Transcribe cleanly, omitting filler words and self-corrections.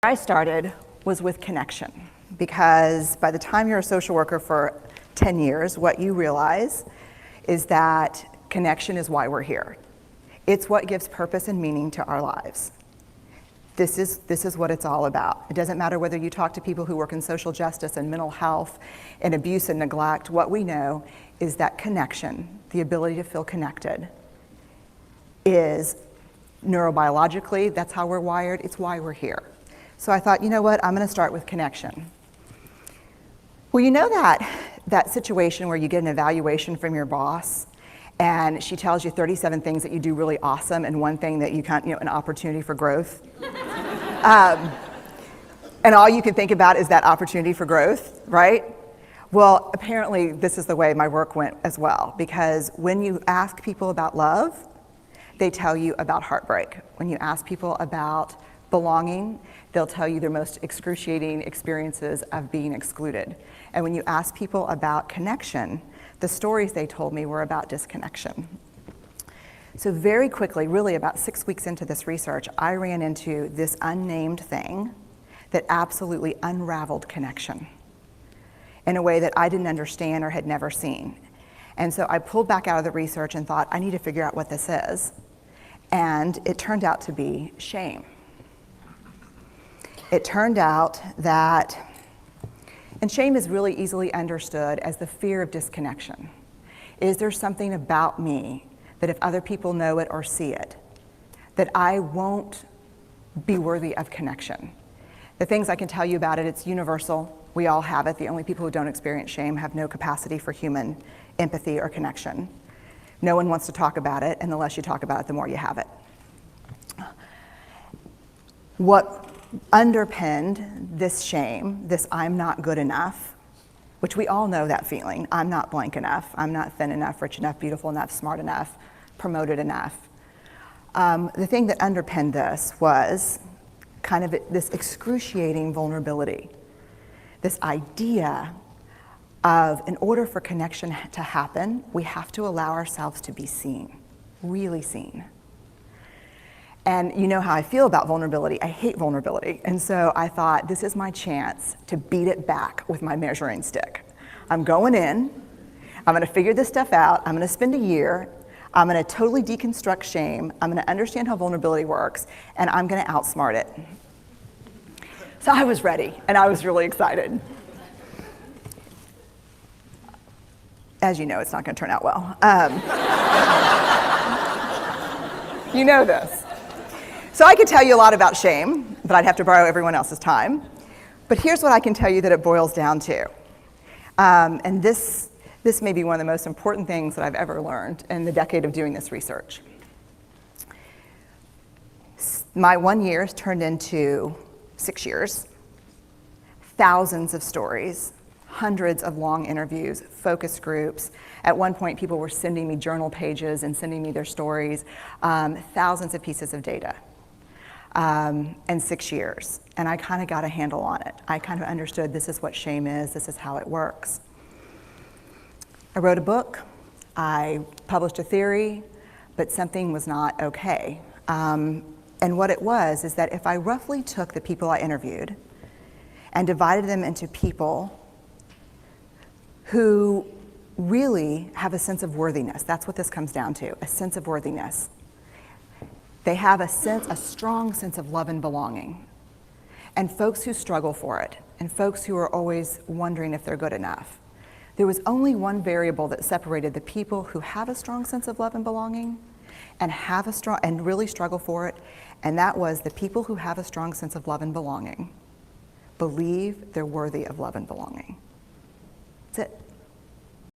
I started was with connection, because by the time you're a social worker for 10 years, what you realize is that connection is why we're here. It's what gives purpose and meaning to our lives. This is what it's all about. It doesn't matter whether you talk to people who work in social justice and mental health and abuse and neglect. What we know is that connection, the ability to feel connected, is neurobiologically, that's how we're wired, it's why we're here. So I thought, you know what, I'm gonna start with connection. Well, you know that situation where you get an evaluation from your boss and she tells you 37 things that you do really awesome and one thing that you can't, an opportunity for growth. And all you can think about is that opportunity for growth, right? Well, apparently this is the way my work went as well, because when you ask people about love, they tell you about heartbreak. When you ask people about belonging, they'll tell you their most excruciating experiences of being excluded. And when you ask people about connection, the stories they told me were about disconnection. So very quickly, really about 6 weeks into this research, I ran into this unnamed thing that absolutely unraveled connection in a way that I didn't understand or had never seen. And so I pulled back out of the research and thought, I need to figure out what this is. And it turned out to be shame. It turned out that, and shame is really easily understood as the fear of disconnection. Is there something about me that if other people know it or see it, that I won't be worthy of connection? The things I can tell you about it, it's universal. We all have it. The only people who don't experience shame have no capacity for human empathy or connection. No one wants to talk about it, and the less you talk about it, the more you have it. What underpinned this shame, this I'm not good enough, which we all know that feeling, I'm not blank enough, I'm not thin enough, rich enough, beautiful enough, smart enough, promoted enough. The thing that underpinned this was kind of this excruciating vulnerability, this idea of, in order for connection to happen, we have to allow ourselves to be seen, really seen. And you know how I feel about vulnerability. I hate vulnerability. And so I thought, this is my chance to beat it back with my measuring stick. I'm going in, I'm gonna figure this stuff out, I'm gonna spend a year, I'm gonna totally deconstruct shame, I'm gonna understand how vulnerability works, and I'm gonna outsmart it. So I was ready, and I was really excited. As you know, it's not gonna turn out well. You know this. So I could tell you a lot about shame, but I'd have to borrow everyone else's time. But here's what I can tell you that it boils down to. And this may be one of the most important things that I've ever learned in the decade of doing this research. My 1 year has turned into 6 years, thousands of stories, hundreds of long interviews, focus groups. At one point, people were sending me journal pages and sending me their stories, thousands of pieces of data. And 6 years. And I kind of got a handle on it. I kind of understood this is what shame is, this is how it works. I wrote a book, I published a theory, but something was not okay. And what it was is that if I roughly took the people I interviewed and divided them into people who really have a sense of worthiness, that's what this comes down to, a sense of worthiness. They have a strong sense of love and belonging. And folks who struggle for it, and folks who are always wondering if they're good enough. There was only one variable that separated the people who have a strong sense of love and belonging and really struggle for it, and that was the people who have a strong sense of love and belonging believe they're worthy of love and belonging. That's it.